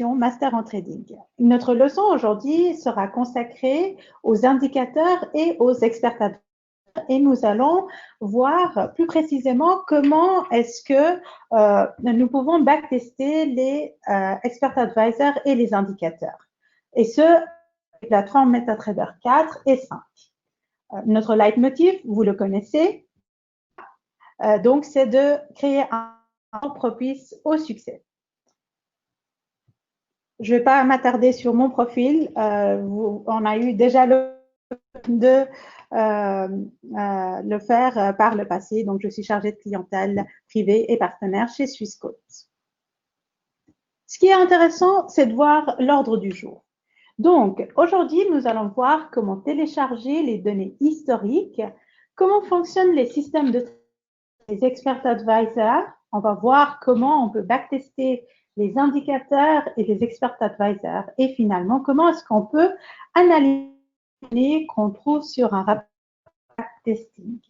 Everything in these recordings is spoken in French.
Master en Trading. Notre leçon aujourd'hui sera consacrée aux indicateurs et aux experts advisors et nous allons voir plus précisément comment est-ce que nous pouvons backtester les expert advisors et les indicateurs. Et ce, les plateformes MetaTrader 4 et 5. Notre leitmotiv, vous le connaissez, donc c'est de créer un environnement propice au succès. Je ne vais pas m'attarder sur mon profil. On a eu déjà le de le faire par le passé. Donc, je suis chargée de clientèle privée et partenaire chez Swissquote. Ce qui est intéressant, c'est de voir l'ordre du jour. Donc, aujourd'hui, nous allons voir comment télécharger les données historiques, comment fonctionnent les systèmes de les expert advisors. On va voir comment on peut backtester les indicateurs et les expert advisors. Et finalement, comment est-ce qu'on peut analyser qu'on trouve sur un rapport backtesting.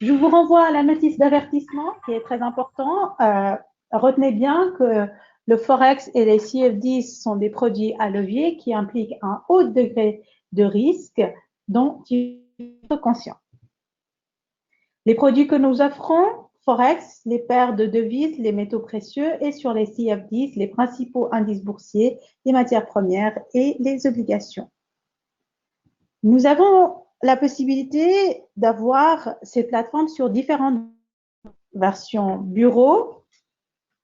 Je vous renvoie à la notice d'avertissement qui est très important. Retenez bien que le Forex et les CFD sont des produits à levier qui impliquent un haut degré de risque dont il faut être conscient. Les produits que nous offrons, Forex, les paires de devises, les métaux précieux et sur les CFD, les principaux indices boursiers, les matières premières et les obligations. Nous avons la possibilité d'avoir ces plateformes sur différentes versions bureau,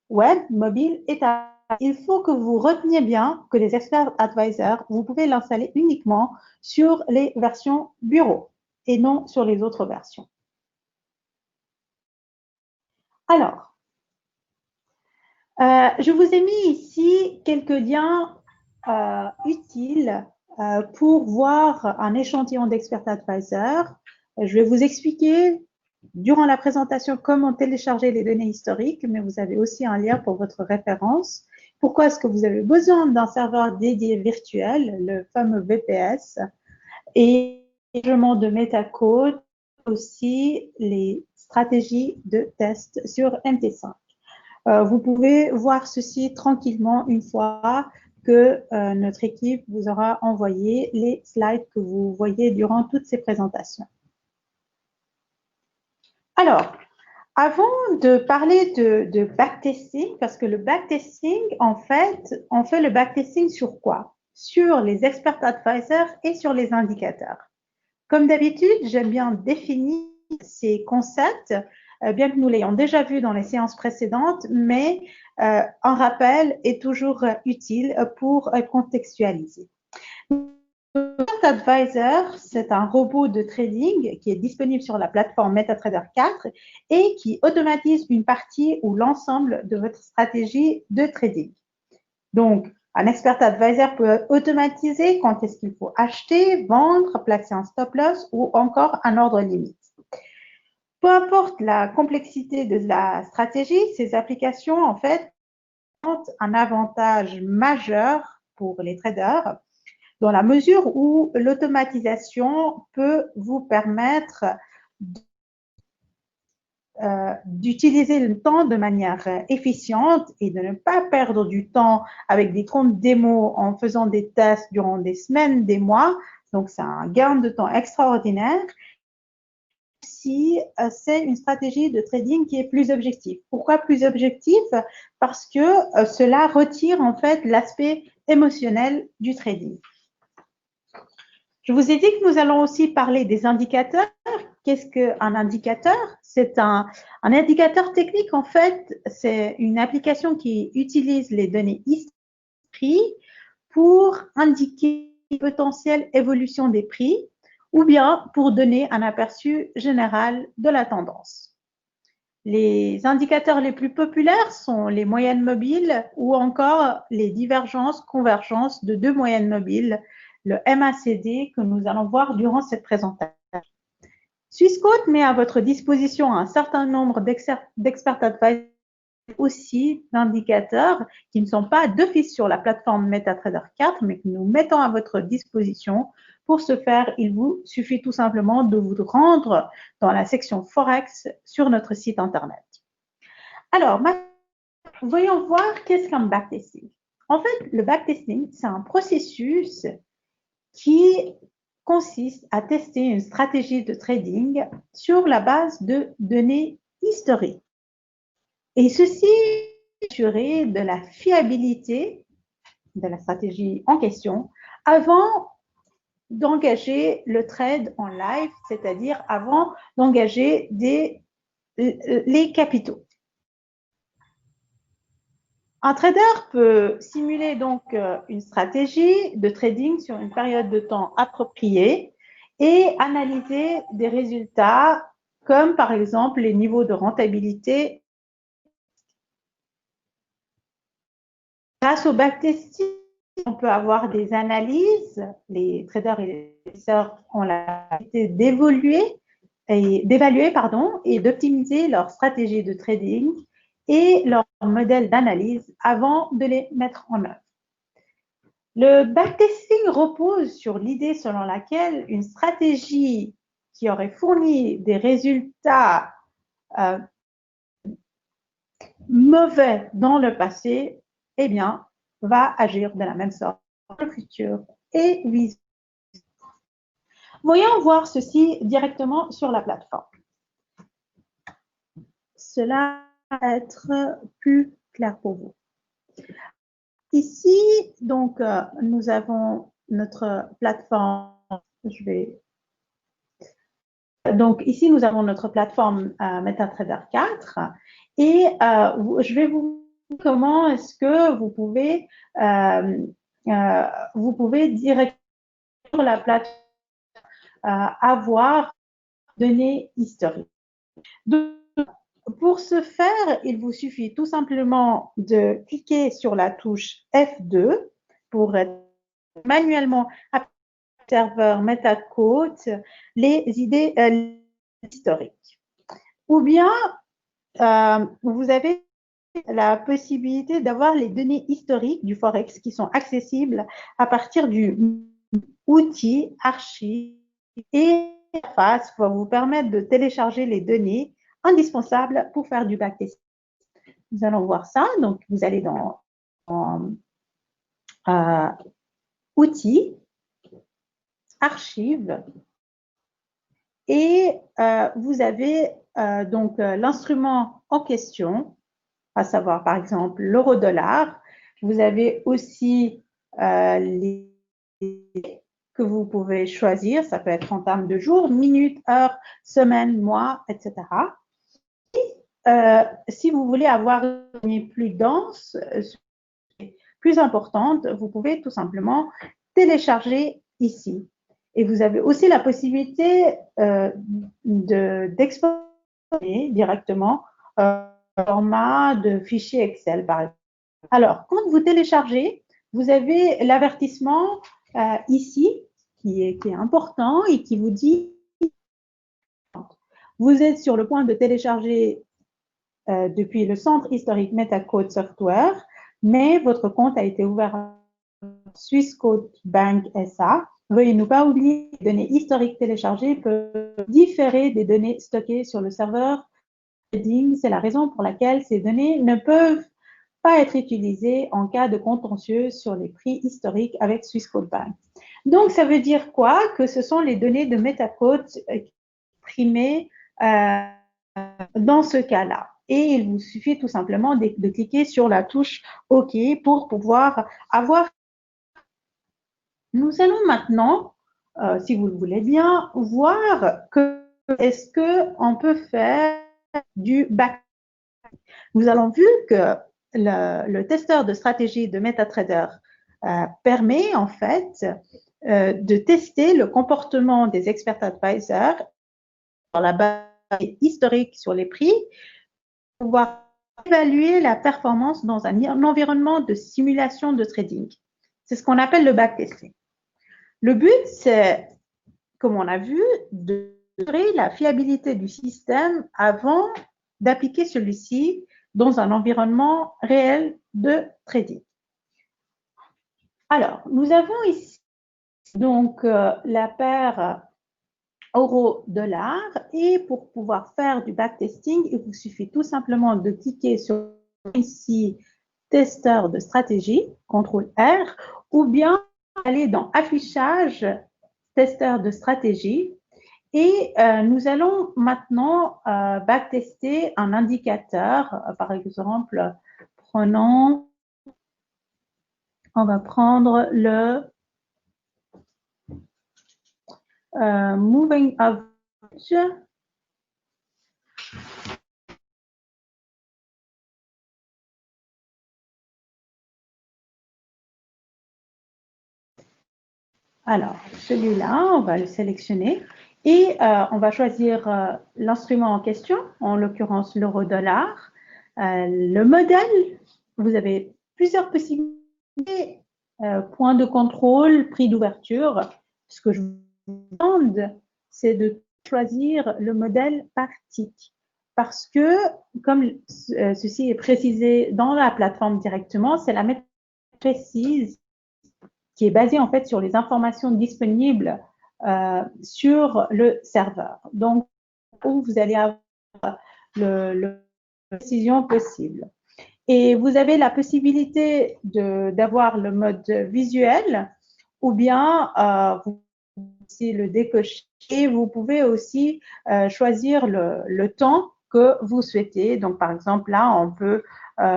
web, mobile et tablette. Il faut que vous reteniez bien que les expert advisors, vous pouvez l'installer uniquement sur les versions bureau et non sur les autres versions. Alors, je vous ai mis ici quelques liens utiles pour voir un échantillon d'expert advisor. Je vais vous expliquer durant la présentation comment télécharger les données historiques, mais vous avez aussi un lien pour votre référence. Pourquoi est-ce que vous avez besoin d'un serveur dédié virtuel, le fameux VPS, et l'hébergement de MetaCode, aussi les stratégies de test sur MT5. Vous pouvez voir ceci tranquillement une fois que notre équipe vous aura envoyé les slides que vous voyez durant toutes ces présentations. Alors, avant de parler de backtesting, parce que le backtesting, en fait, on fait le backtesting sur quoi? Sur les expert advisors et sur les indicateurs. Comme d'habitude, j'aime bien définir ces concepts, bien que nous l'ayons déjà vu dans les séances précédentes, mais un rappel est toujours utile pour contextualiser. Advisor, c'est un robot de trading qui est disponible sur la plateforme MetaTrader 4 et qui automatise une partie ou l'ensemble de votre stratégie de trading. Donc, un expert advisor peut automatiser quand est-ce qu'il faut acheter, vendre, placer un stop loss ou encore un ordre limite. Peu importe la complexité de la stratégie, ces applications, en fait, ont un avantage majeur pour les traders dans la mesure où l'automatisation peut vous permettre d'utiliser le temps de manière efficiente et de ne pas perdre du temps avec des comptes démos en faisant des tests durant des semaines, des mois. Donc, c'est un gain de temps extraordinaire si c'est une stratégie de trading qui est plus objective. Pourquoi plus objectif? Parce que cela retire en fait l'aspect émotionnel du trading. Je vous ai dit que nous allons aussi parler des indicateurs. Qu'est-ce qu'un indicateur? C'est un indicateur technique, en fait, c'est une application qui utilise les données historiques pour indiquer une potentielle évolution des prix ou bien pour donner un aperçu général de la tendance. Les indicateurs les plus populaires sont les moyennes mobiles ou encore les divergences, convergences de deux moyennes mobiles, le MACD que nous allons voir durant cette présentation. Swissquote met à votre disposition un certain nombre d'expert advisors aussi d'indicateurs qui ne sont pas d'office sur la plateforme MetaTrader 4, mais que nous mettons à votre disposition. Pour ce faire, il vous suffit tout simplement de vous rendre dans la section Forex sur notre site internet. Alors, voyons voir qu'est-ce qu'un backtesting. En fait, le backtesting, c'est un processus qui consiste à tester une stratégie de trading sur la base de données historiques. Et ceci assurer de la fiabilité de la stratégie en question avant d'engager le trade en live, c'est-à-dire avant d'engager les capitaux. Un trader peut simuler donc une stratégie de trading sur une période de temps appropriée et analyser des résultats comme par exemple les niveaux de rentabilité. Grâce au backtesting, on peut avoir des analyses. Les traders et les investisseurs ont la capacité d'évaluer et d'optimiser leur stratégie de trading et leur modèle d'analyse avant de les mettre en œuvre. Le backtesting repose sur l'idée selon laquelle une stratégie qui aurait fourni des résultats mauvais dans le passé, eh bien, va agir de la même sorte dans le futur et vice. Voyons voir ceci directement sur la plateforme. Cela va être plus clair pour vous. Ici, donc, nous avons notre plateforme. Donc, ici, nous avons notre plateforme MetaTrader 4 et je vais vous dire comment est-ce que vous pouvez directement sur la plateforme avoir données historiques. Donc, pour ce faire, il vous suffit tout simplement de cliquer sur la touche F2 pour être manuellement appliquer au serveur MetaQuote les idées historiques. Ou bien, vous avez la possibilité d'avoir les données historiques du Forex qui sont accessibles à partir du outil archive et interface va vous permettre de télécharger les données indispensables pour faire du backtesting. Nous allons voir ça. Donc, vous allez dans outils, archives, et vous avez donc l'instrument en question, à savoir par exemple l'euro-dollar. Vous avez aussi les que vous pouvez choisir, ça peut être en termes de jours, minutes, heures, semaines, mois, etc. Si vous voulez avoir une donnée plus dense, plus importante, vous pouvez tout simplement télécharger ici. Et vous avez aussi la possibilité d'exporter directement format de fichier Excel, par exemple. Alors, quand vous téléchargez, vous avez l'avertissement ici qui est important et qui vous dit vous êtes sur le point de télécharger depuis le centre historique MetaQuote Software, mais votre compte a été ouvert à Swissquote Bank SA. Veuillez ne pas oublier que les données historiques téléchargées peuvent différer des données stockées sur le serveur trading. C'est la raison pour laquelle ces données ne peuvent pas être utilisées en cas de contentieux sur les prix historiques avec Swissquote Bank. Donc, ça veut dire quoi? Que ce sont les données de MetaQuote imprimées dans ce cas-là. Et il vous suffit tout simplement de cliquer sur la touche OK pour pouvoir avoir. Nous allons maintenant, si vous le voulez bien, voir est-ce qu'on peut faire du backtesting. Nous avons vu que le testeur de stratégie de MetaTrader permet en fait de tester le comportement des expert advisors sur la base historique sur les prix, pour pouvoir évaluer la performance dans un environnement de simulation de trading. C'est ce qu'on appelle le backtesting. Le but, c'est, comme on a vu, de mesurer la fiabilité du système avant d'appliquer celui-ci dans un environnement réel de trading. Alors, nous avons ici donc la paire euro-dollar et pour pouvoir faire du backtesting, il vous suffit tout simplement de cliquer sur ici testeur de stratégie, CTRL R, ou bien aller dans affichage, testeur de stratégie. Et nous allons maintenant backtester un indicateur. Par exemple, on va prendre le moving average. Alors, celui-là, on va le sélectionner et on va choisir l'instrument en question, en l'occurrence l'euro-dollar. Le modèle, vous avez plusieurs possibilités, point de contrôle, prix d'ouverture. Ce que je vous demande, c'est de choisir le modèle par tick. Parce que, comme ceci est précisé dans la plateforme directement, c'est la méthode précise qui est basée en fait sur les informations disponibles sur le serveur. Donc, où vous allez avoir la précision possible. Et vous avez la possibilité d'avoir le mode visuel ou bien vous pouvez le décocher. Vous pouvez aussi choisir le temps que vous souhaitez. Donc, par exemple, là, on peut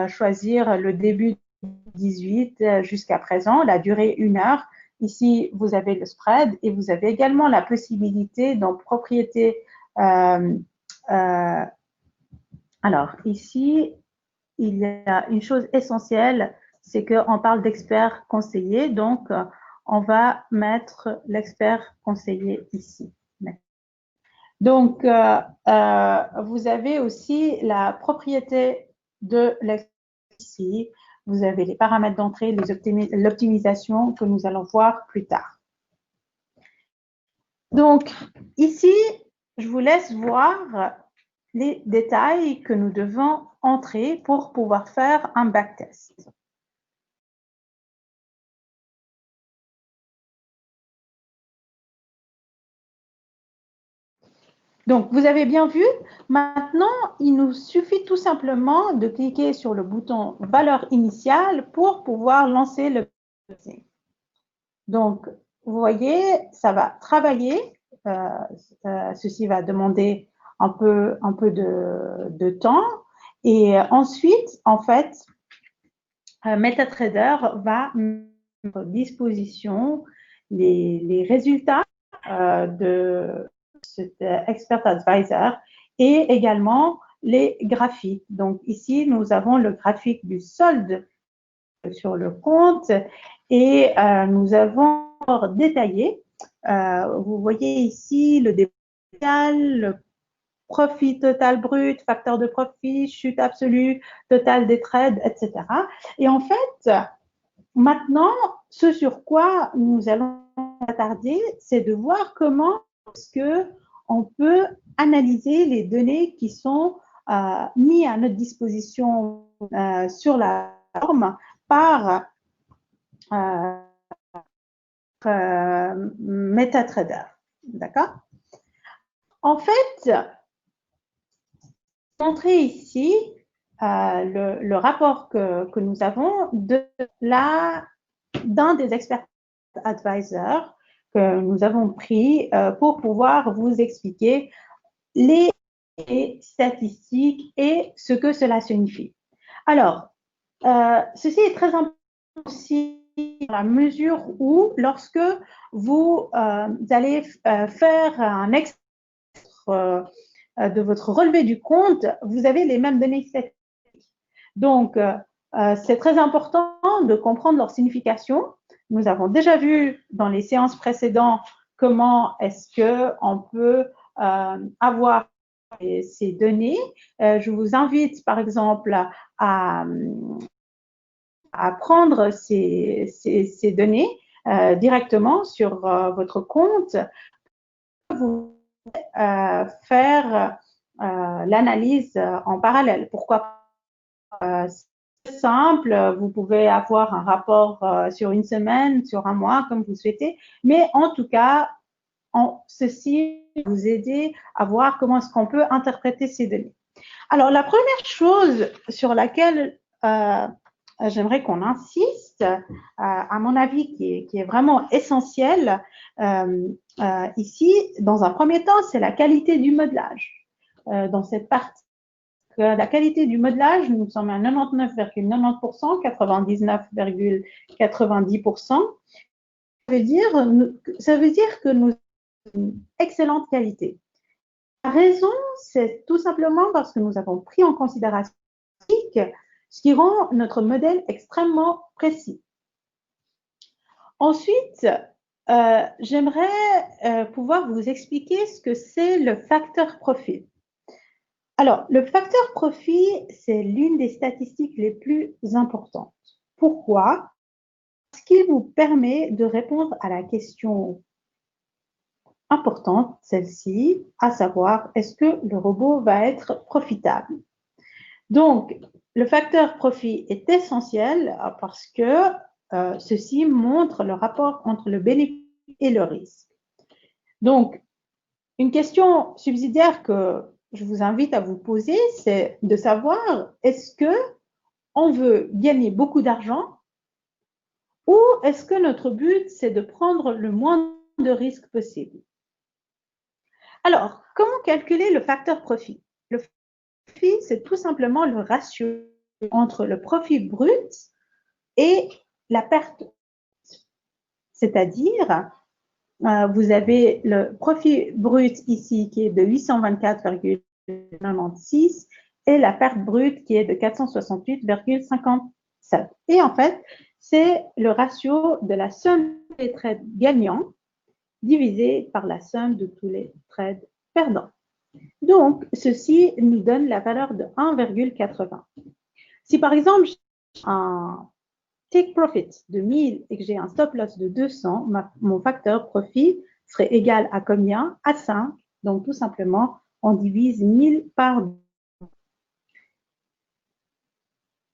choisir le début 18 jusqu'à présent, la durée 1 heure. Ici, vous avez le spread et vous avez également la possibilité dans propriété. Alors, ici, il y a une chose essentielle, c'est qu'on parle d'expert conseiller. Donc, on va mettre l'expert conseiller ici. Donc, vous avez aussi la propriété de l'expert ici. Vous avez les paramètres d'entrée, l'optimisation que nous allons voir plus tard. Donc, ici, je vous laisse voir les détails que nous devons entrer pour pouvoir faire un backtest. Donc, vous avez bien vu, maintenant, il nous suffit tout simplement de cliquer sur le bouton « Valeur initiale » pour pouvoir lancer le backtesting. Donc, vous voyez, ça va travailler. Ceci va demander un peu de temps. Et ensuite, en fait, MetaTrader va mettre à disposition les résultats de cet Expert Advisor et également les graphiques. Donc ici, nous avons le graphique du solde sur le compte et nous avons détaillé. Vous voyez ici le détail, le profit total brut, facteur de profit, chute absolue, total des trades, etc. Et en fait, maintenant, ce sur quoi nous allons attarder, c'est de voir comment est-ce qu'on peut analyser les données qui sont mises à notre disposition sur la plateforme par MetaTrader. D'accord? En fait, montrer ici le rapport que nous avons d'un des experts advisors que nous avons pris pour pouvoir vous expliquer les statistiques et ce que cela signifie. Alors, ceci est très important aussi dans la mesure où, lorsque vous allez faire un extrait de votre relevé du compte, vous avez les mêmes données statistiques. Donc, c'est très important de comprendre leur signification. Nous avons déjà vu dans les séances précédentes comment est-ce qu'on peut avoir ces données. Je vous invite, par exemple, à prendre ces données directement sur votre compte. Vous faire l'analyse en parallèle. Pourquoi c'est simple, vous pouvez avoir un rapport sur une semaine, sur un mois, comme vous souhaitez, mais en tout cas, ceci va vous aider à voir comment est-ce qu'on peut interpréter ces données. Alors, la première chose sur laquelle j'aimerais qu'on insiste, à mon avis, qui est vraiment essentielle ici, dans un premier temps, c'est la qualité du modelage. Dans cette partie, la qualité du modelage, nous sommes à 99,90%, 99,90%. Ça veut dire que nous avons une excellente qualité. La raison, c'est tout simplement parce que nous avons pris en considération ce qui rend notre modèle extrêmement précis. Ensuite, j'aimerais pouvoir vous expliquer ce que c'est le facteur profit. Alors, le facteur profit, c'est l'une des statistiques les plus importantes. Pourquoi? Parce qu'il vous permet de répondre à la question importante, celle-ci, à savoir, est-ce que le robot va être profitable? Donc, le facteur profit est essentiel parce que ceci montre le rapport entre le bénéfice et le risque. Donc, une question subsidiaire que je vous invite à vous poser, c'est de savoir, est-ce que on veut gagner beaucoup d'argent ou est-ce que notre but, c'est de prendre le moins de risques possible? Alors, comment calculer le facteur profit? Le profit, c'est tout simplement le ratio entre le profit brut et la perte. C'est-à-dire, vous avez le profit brut ici qui est de 824,96 et la perte brute qui est de 468,57. Et en fait, c'est le ratio de la somme des trades gagnants divisé par la somme de tous les trades perdants. Donc, ceci nous donne la valeur de 1,80. Si par exemple, j'ai un take profit de 1000 et que j'ai un stop loss de 200, mon facteur profit serait égal à combien? À 5. Donc, tout simplement, on divise 1000 par 2.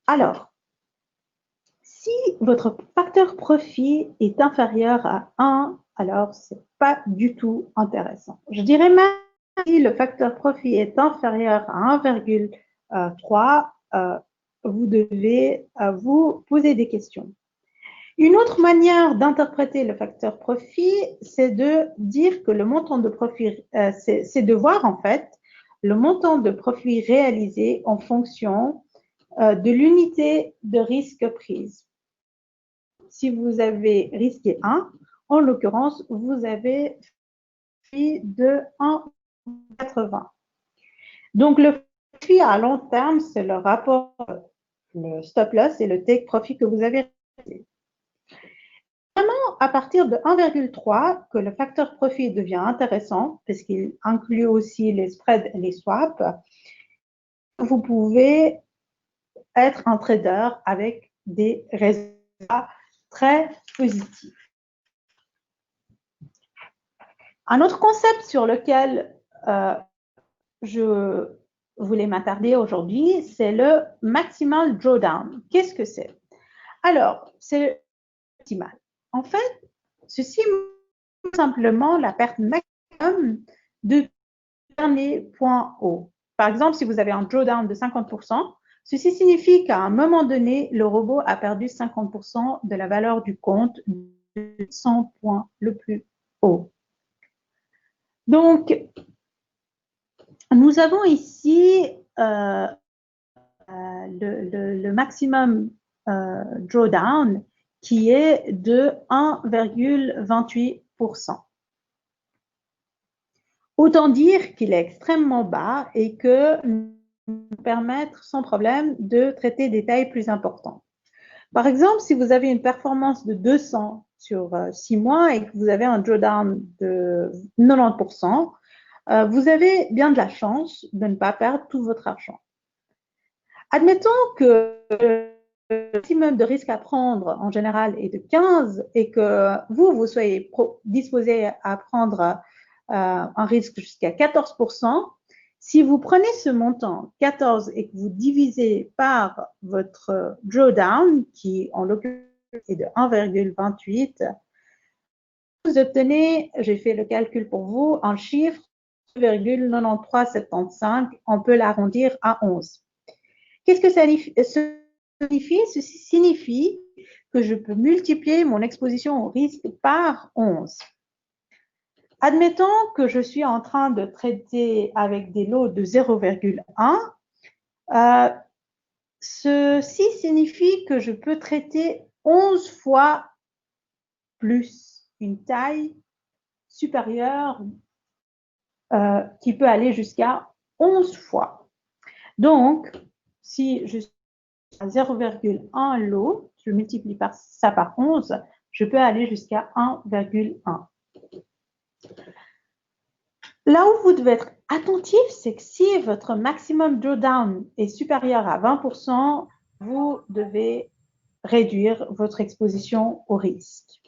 Alors, si votre facteur profit est inférieur à 1, alors ce n'est pas du tout intéressant. Je dirais même si le facteur profit est inférieur à 1,3, vous devez vous poser des questions. Une autre manière d'interpréter le facteur profit, c'est de dire que le montant de profit, c'est de voir en fait le montant de profit réalisé en fonction de l'unité de risque prise. Si vous avez risqué 1, en l'occurrence, vous avez profit de 1,80. Donc, le profit à long terme, c'est le rapport, le stop loss et le take profit que vous avez réalisé. Vraiment, à partir de 1,3, que le facteur profit devient intéressant, parce qu'il inclut aussi les spreads et les swaps, vous pouvez être un trader avec des résultats très positifs. Un autre concept sur lequel je voulais m'attarder aujourd'hui, c'est le maximal drawdown. Qu'est-ce que c'est? Alors, c'est optimal. En fait, ceci montre simplement la perte maximum de dernier point haut. Par exemple, si vous avez un drawdown de 50%, ceci signifie qu'à un moment donné, le robot a perdu 50% de la valeur du compte de 100 points le plus haut. Donc, nous avons ici le maximum drawdown qui est de 1,28%. Autant dire qu'il est extrêmement bas et que nous permettre sans problème de traiter des tailles plus importantes. Par exemple, si vous avez une performance de 200 sur 6 mois et que vous avez un drawdown de 90%, vous avez bien de la chance de ne pas perdre tout votre argent. Admettons que le maximum de risque à prendre en général est de 15 et que vous soyez disposé à prendre un risque jusqu'à 14%. Si vous prenez ce montant 14 et que vous divisez par votre drawdown, qui en l'occurrence est de 1,28, vous obtenez, j'ai fait le calcul pour vous, un chiffre 2,9375, on peut l'arrondir à 11. Qu'est-ce que ça signifie? Ceci signifie que je peux multiplier mon exposition au risque par 11. Admettons que je suis en train de traiter avec des lots de 0,1. Ceci signifie que je peux traiter 11 fois plus, une taille supérieure qui peut aller jusqu'à 11 fois. Donc, si je suis à 0,1 lot, je multiplie ça par 11, je peux aller jusqu'à 1,1. Là où vous devez être attentif, c'est que si votre maximum drawdown est supérieur à 20%, vous devez réduire votre exposition au risque.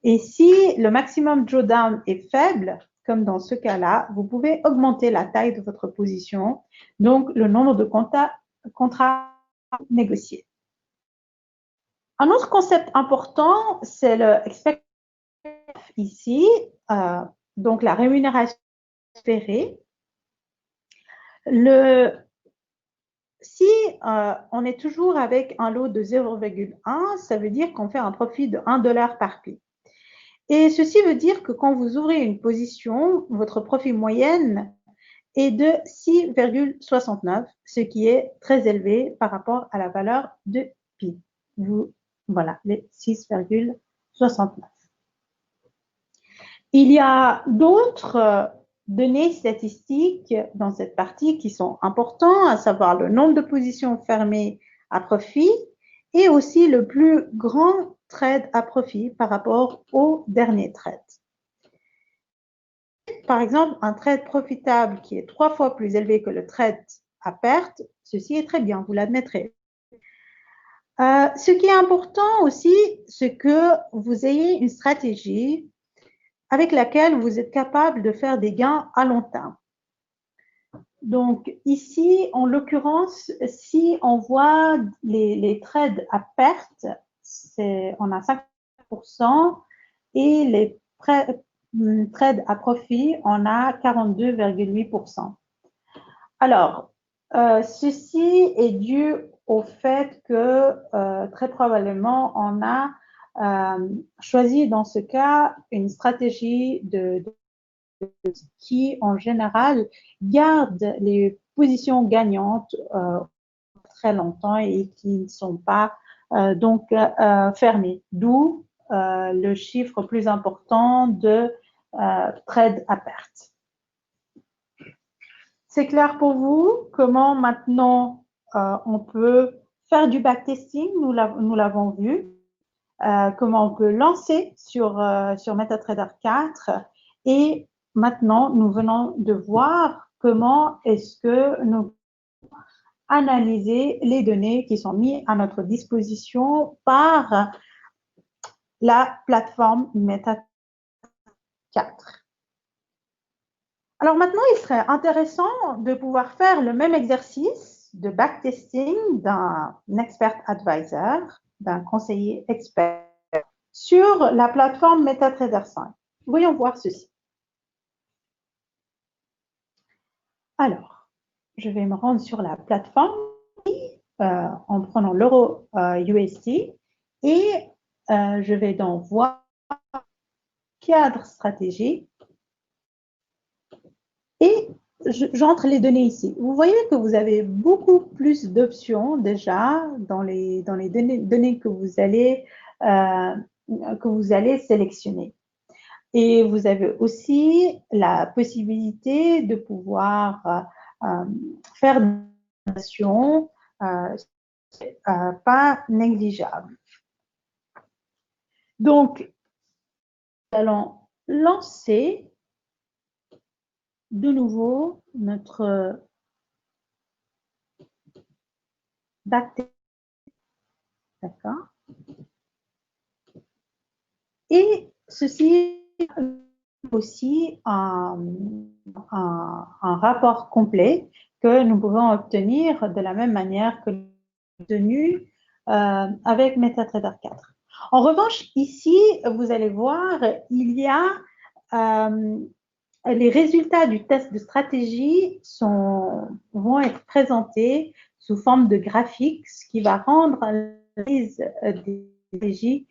Et si le maximum drawdown est faible, comme dans ce cas-là, vous pouvez augmenter la taille de votre position, donc le nombre de contrats négociés. Un autre concept important, c'est le expected ici, donc la rémunération espérée. Si on est toujours avec un lot de 0,1, ça veut dire qu'on fait un profit de $1 par pli. Et ceci veut dire que quand vous ouvrez une position, votre profit moyenne est de 6,69, ce qui est très élevé par rapport à la valeur de pi. Voilà, les 6,69. Il y a d'autres données statistiques dans cette partie qui sont importantes, à savoir le nombre de positions fermées à profit et aussi le plus grand trade à profit par rapport au dernier trade. Par exemple, un trade profitable qui est 3 fois plus élevé que le trade à perte, ceci est très bien, vous l'admettrez. Ce qui est important aussi, c'est que vous ayez une stratégie avec laquelle vous êtes capable de faire des gains à long terme. Donc ici, en l'occurrence, si on voit les trades à perte, on a 5% et les trades à profit, on a 42,8%. Alors, ceci est dû au fait que très probablement on a choisi dans ce cas une stratégie qui en général garde les positions gagnantes très longtemps et qui ne sont pas donc fermées. D'où le chiffre plus important de trade à perte. C'est clair pour vous comment maintenant on peut faire du backtesting, nous l'avons vu, comment on peut lancer sur MetaTrader 4 et maintenant nous venons de voir comment est-ce que nous analyser les données qui sont mises à notre disposition par la plateforme MetaTrader 4. Alors maintenant, il serait intéressant de pouvoir faire le même exercice de backtesting d'un expert advisor, d'un conseiller expert sur la plateforme MetaTrader 5. Voyons voir ceci. Alors, je vais me rendre sur la plateforme en prenant l'euro USD et je vais donc voir cadre stratégique et j'entre les données ici. Vous voyez que vous avez beaucoup plus d'options déjà dans les données que vous allez sélectionner. Et vous avez aussi la possibilité de pouvoir faire des actions pas négligeables. Donc, nous allons lancer de nouveau notre backtesting. D'accord. Et ceci aussi un rapport complet que nous pouvons obtenir de la même manière que obtenu avec MetaTrader 4. En revanche, ici, vous allez voir, il y a les résultats du test de stratégie vont être présentés sous forme de graphique, ce qui va rendre l'analyse des stratégies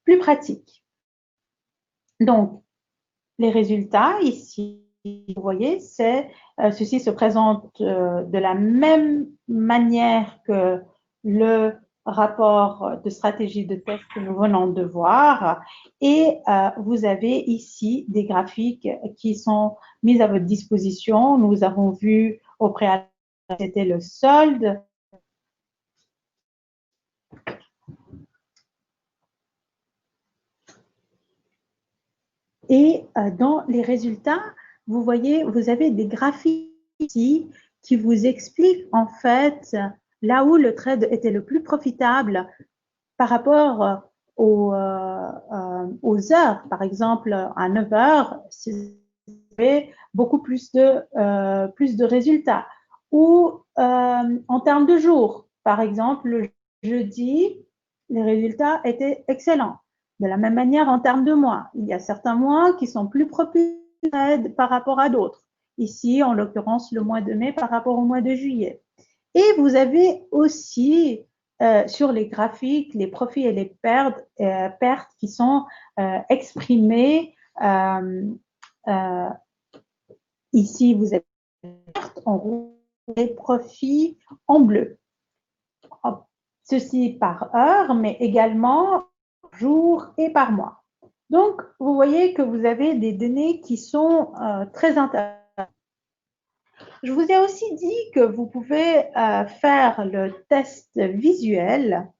plus pratique. Donc, les résultats ici, vous voyez, ceci se présente de la même manière que le rapport de stratégie de test que nous venons de voir. Et vous avez ici des graphiques qui sont mis à votre disposition. Nous avons vu au préalable, c'était le solde. Et dans les résultats, vous voyez, vous avez des graphiques ici qui vous expliquent en fait là où le trade était le plus profitable par rapport aux heures. Par exemple, à 9 heures, vous avez beaucoup plus de résultats. Ou en termes de jours, par exemple, le jeudi, les résultats étaient excellents. De la même manière, en termes de mois, il y a certains mois qui sont plus propices par rapport à d'autres. Ici, en l'occurrence, le mois de mai par rapport au mois de juillet. Et vous avez aussi sur les graphiques les profits et les pertes qui sont exprimés. Ici, vous avez les pertes en rouge et les profits en bleu. Ceci par heure, mais également par jour et par mois. Donc, vous voyez que vous avez des données qui sont très intéressantes. Je vous ai aussi dit que vous pouvez faire le test visuel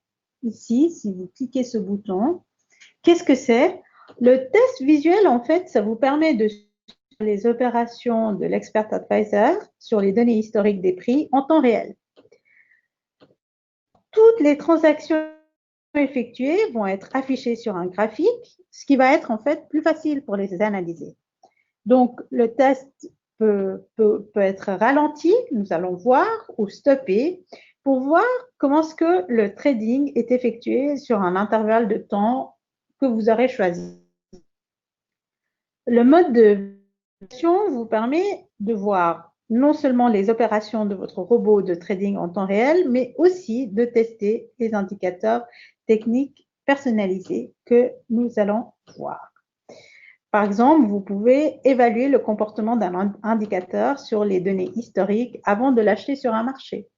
ici, si vous cliquez ce bouton. Qu'est-ce que c'est? Le test visuel, en fait, ça vous permet de suivre les opérations de l'expert advisor sur les données historiques des prix en temps réel. Toutes les transactions effectuées vont être affichées sur un graphique, ce qui va être en fait plus facile pour les analyser. Donc, le test peut être ralenti, nous allons voir, ou stoppé, pour voir comment est-ce que le trading est effectué sur un intervalle de temps que vous aurez choisi. Le mode de visualisation vous permet de voir non seulement les opérations de votre robot de trading en temps réel, mais aussi de tester les indicateurs techniques personnalisés que nous allons voir. Par exemple, vous pouvez évaluer le comportement d'un indicateur sur les données historiques avant de l'acheter sur un marché.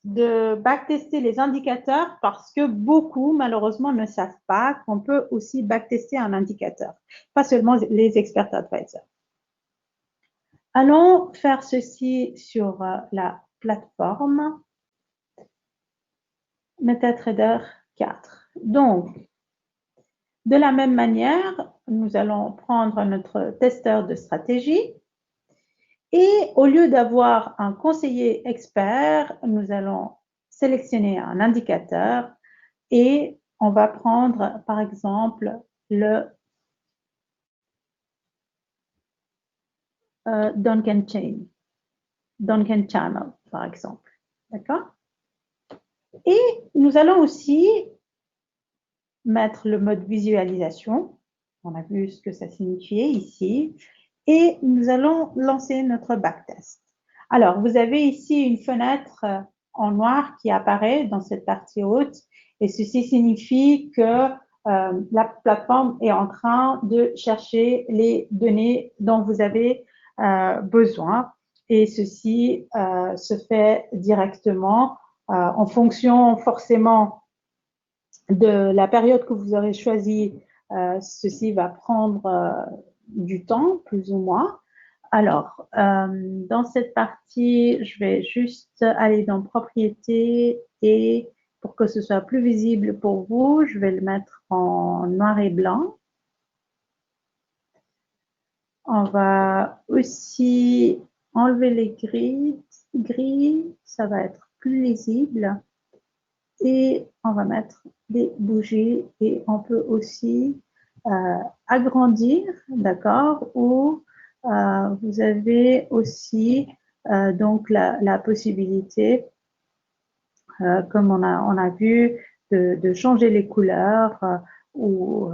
De backtester les indicateurs parce que beaucoup, malheureusement, ne savent pas qu'on peut aussi backtester un indicateur, pas seulement les experts advisors. Allons faire ceci sur la plateforme MetaTrader 4. Donc, de la même manière, nous allons prendre notre testeur de stratégie et au lieu d'avoir un conseiller expert, nous allons sélectionner un indicateur et on va prendre par exemple le Duncan Channel par exemple. D'accord? Et nous allons aussi mettre le mode visualisation. On a vu ce que ça signifiait ici. Et nous allons lancer notre backtest. Alors, vous avez ici une fenêtre en noir qui apparaît dans cette partie haute. Et ceci signifie que la plateforme est en train de chercher les données dont vous avez besoin. Et ceci se fait directement en fonction forcément de la période que vous aurez choisie. Ceci va prendre du temps, plus ou moins. Alors, dans cette partie, je vais juste aller dans Propriétés et pour que ce soit plus visible pour vous, je vais le mettre en noir et blanc. On va aussi enlever les gris, ça va être plus lisible. Et on va mettre des bougies et on peut aussi agrandir, d'accord, ou vous avez aussi donc la possibilité, comme on a vu, de changer les couleurs ou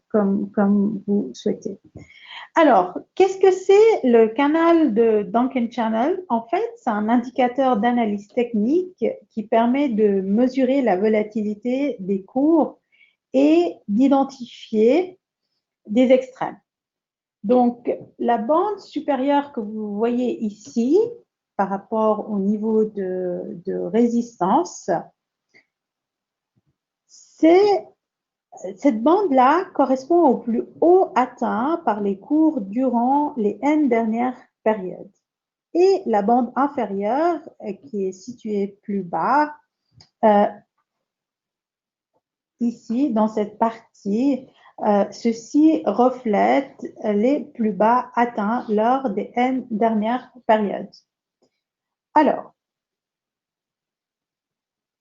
comme vous souhaitez. Alors, qu'est-ce que c'est le canal de Duncan Channel? En fait, c'est un indicateur d'analyse technique qui permet de mesurer la volatilité des cours et d'identifier des extrêmes. Donc, la bande supérieure que vous voyez ici, par rapport au niveau de résistance, cette bande-là correspond au plus haut atteint par les cours durant les N dernières périodes. Et la bande inférieure, qui est située plus bas, ici, dans cette partie, ceci reflète les plus bas atteints lors des N dernières périodes. Alors,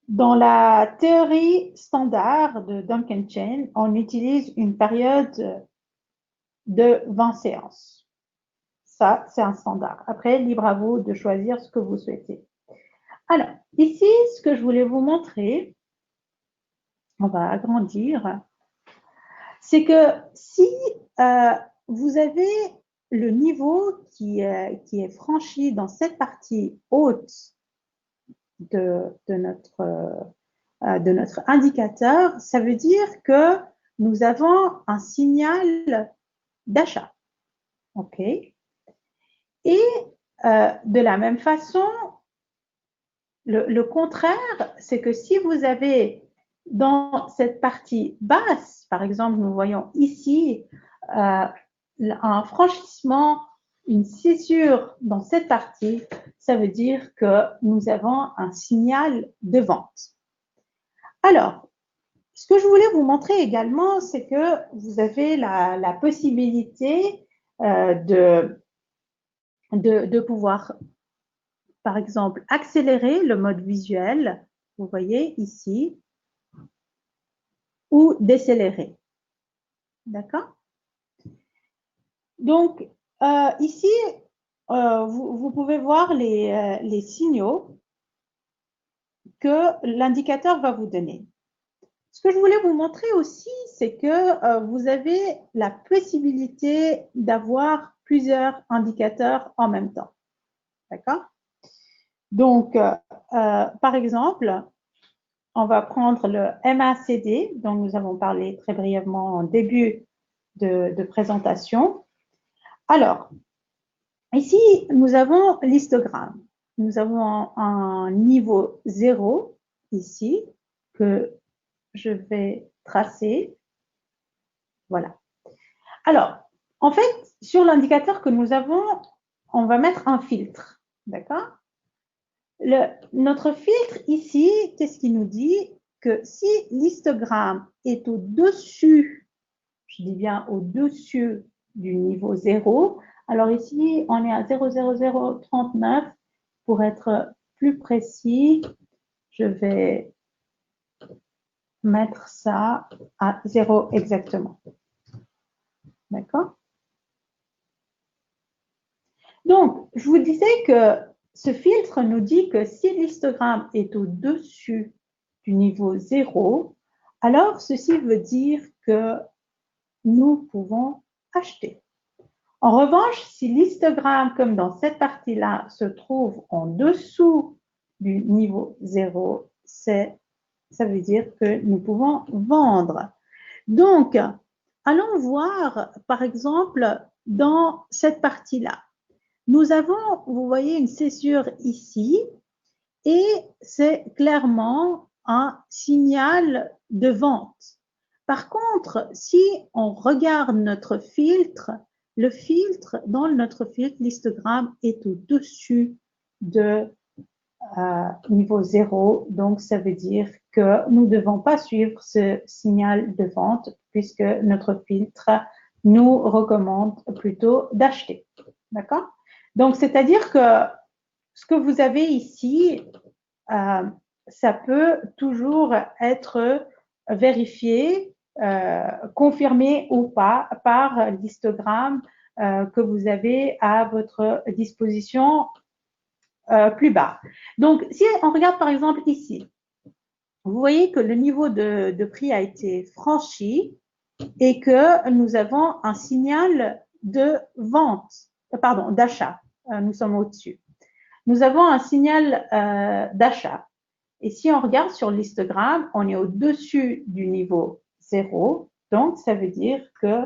dans la théorie standard de Duncan Chain, on utilise une période de 20 séances. Ça, c'est un standard. Après, libre à vous de choisir ce que vous souhaitez. Alors, ici, ce que je voulais vous montrer, on va agrandir, c'est que si vous avez le niveau qui est franchi dans cette partie haute de notre indicateur, ça veut dire que nous avons un signal d'achat. OK? Et de la même façon, le contraire, c'est que si vous avez dans cette partie basse, par exemple, nous voyons ici un franchissement, une scissure dans cette partie, ça veut dire que nous avons un signal de vente. Alors, ce que je voulais vous montrer également, c'est que vous avez la possibilité de pouvoir, par exemple, accélérer le mode visuel, vous voyez ici, ou décélérer. D'accord? Donc, ici, vous pouvez voir les signaux que l'indicateur va vous donner. Ce que je voulais vous montrer aussi, c'est que vous avez la possibilité d'avoir plusieurs indicateurs en même temps. D'accord? Donc, par exemple, on va prendre le MACD, dont nous avons parlé très brièvement en début de présentation. Alors, ici, nous avons l'histogramme. Nous avons un niveau 0 ici que je vais tracer. Voilà. Alors, en fait, sur l'indicateur que nous avons, on va mettre un filtre. D'accord? Notre filtre ici, qu'est-ce qu'il nous dit? Que si l'histogramme est au-dessus, je dis bien au-dessus du niveau 0, alors ici, on est à 0,0039. Pour être plus précis, je vais mettre ça à 0 exactement. D'accord? Donc, je vous disais que ce filtre nous dit que si l'histogramme est au-dessus du niveau 0, alors ceci veut dire que nous pouvons acheter. En revanche, si l'histogramme, comme dans cette partie-là, se trouve en dessous du niveau 0, ça veut dire que nous pouvons vendre. Donc, allons voir, par exemple, dans cette partie-là. Nous avons, vous voyez, une césure ici et c'est clairement un signal de vente. Par contre, si on regarde notre filtre, le filtre, dans notre filtre, l'histogramme est au-dessus de niveau 0. Donc, ça veut dire que nous ne devons pas suivre ce signal de vente puisque notre filtre nous recommande plutôt d'acheter. D'accord? Donc, c'est-à-dire que ce que vous avez ici, ça peut toujours être vérifié, confirmé ou pas par l'histogramme que vous avez à votre disposition plus bas. Donc, si on regarde par exemple ici, vous voyez que le niveau de prix a été franchi et que nous avons un signal de vente, pardon, d'achat. Nous sommes au-dessus. Nous avons un signal d'achat. Et si on regarde sur l'histogramme, on est au-dessus du niveau 0. Donc, ça veut dire que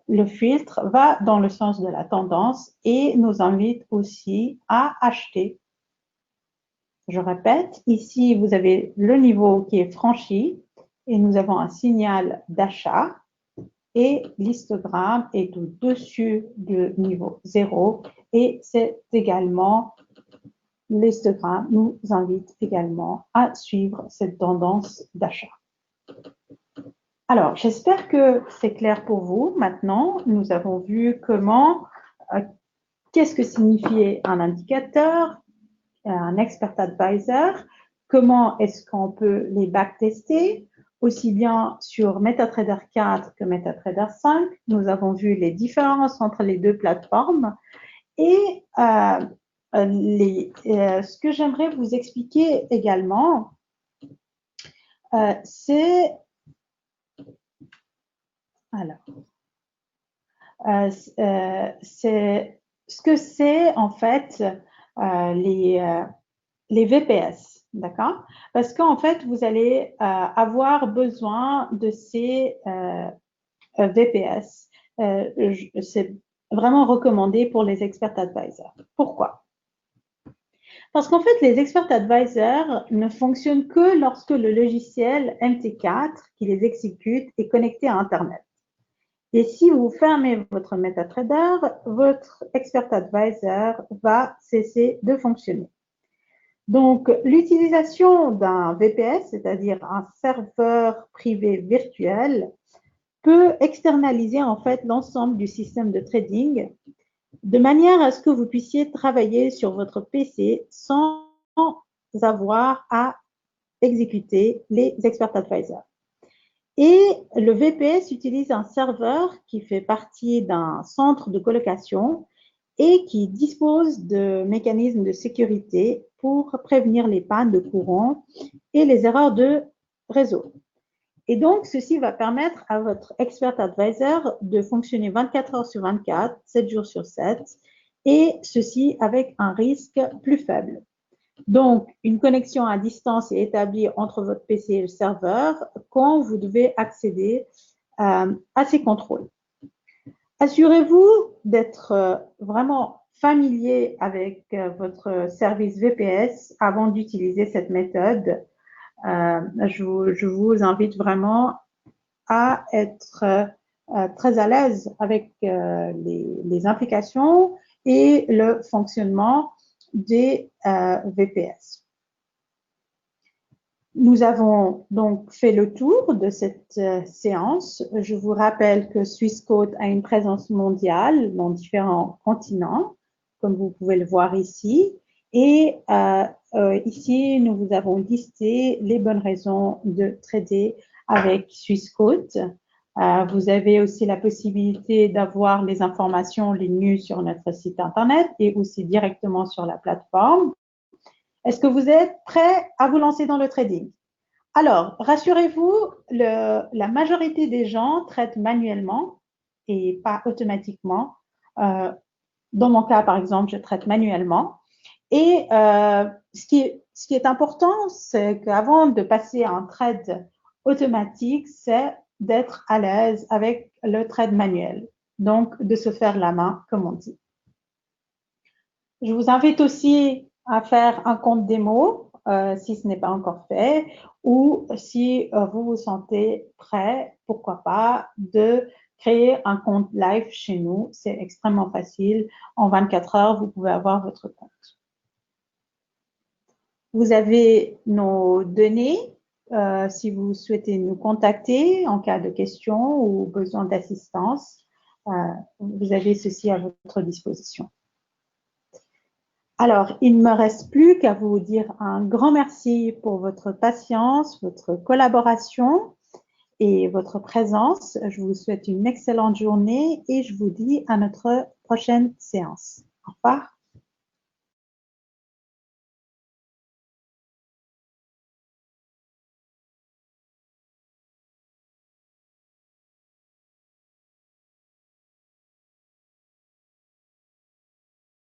le filtre va dans le sens de la tendance et nous invite aussi à acheter. Je répète, ici, vous avez le niveau qui est franchi et nous avons un signal d'achat et l'histogramme est au-dessus du niveau 0 et c'est également, l'histogramme nous invite également à suivre cette tendance d'achat. Alors, j'espère que c'est clair pour vous. Maintenant, nous avons vu comment, qu'est-ce que signifiait un indicateur, un expert advisor, comment est-ce qu'on peut les backtester, aussi bien sur MetaTrader 4 que MetaTrader 5. Nous avons vu les différences entre les deux plateformes et ce que j'aimerais vous expliquer également, c'est ce que c'est en fait les VPS, d'accord? Parce qu'en fait, vous allez avoir besoin de ces VPS. C'est vraiment recommandé pour les expert advisors. Pourquoi? Parce qu'en fait, les expert advisors ne fonctionnent que lorsque le logiciel MT4 qui les exécute est connecté à Internet. Et si vous fermez votre MetaTrader, votre expert advisor va cesser de fonctionner. Donc, l'utilisation d'un VPS, c'est-à-dire un serveur privé virtuel, peut externaliser en fait l'ensemble du système de trading de manière à ce que vous puissiez travailler sur votre PC sans avoir à exécuter les expert advisors. Et le VPS utilise un serveur qui fait partie d'un centre de colocation et qui dispose de mécanismes de sécurité pour prévenir les pannes de courant et les erreurs de réseau. Et donc, ceci va permettre à votre expert advisor de fonctionner 24 heures sur 24, 7 jours sur 7, et ceci avec un risque plus faible. Donc, une connexion à distance est établie entre votre PC et le serveur quand vous devez accéder à ces contrôles. Assurez-vous d'être vraiment familier avec votre service VPS avant d'utiliser cette méthode. Je vous invite vraiment à être très à l'aise avec les implications et le fonctionnement des VPS. Nous avons donc fait le tour de cette séance. Je vous rappelle que Swissquote a une présence mondiale dans différents continents, comme vous pouvez le voir ici. Et ici, nous vous avons listé les bonnes raisons de trader avec Swissquote. Vous avez aussi la possibilité d'avoir les informations, les news sur notre site internet et aussi directement sur la plateforme. Est-ce que vous êtes prêts à vous lancer dans le trading? Alors, rassurez-vous, la majorité des gens traitent manuellement et pas automatiquement. Dans mon cas, par exemple, je traite manuellement. Et ce qui est important, c'est qu'avant de passer à un trade automatique, c'est d'être à l'aise avec le trade manuel. Donc, de se faire la main, comme on dit. Je vous invite aussi à faire un compte démo, si ce n'est pas encore fait, ou si vous vous sentez prêt, pourquoi pas, de créer un compte live chez nous. C'est extrêmement facile. En 24 heures, vous pouvez avoir votre compte. Vous avez nos données si vous souhaitez nous contacter en cas de questions ou besoin d'assistance. Vous avez ceci à votre disposition. Alors, il ne me reste plus qu'à vous dire un grand merci pour votre patience, votre collaboration et votre présence. Je vous souhaite une excellente journée et je vous dis à notre prochaine séance. Au revoir.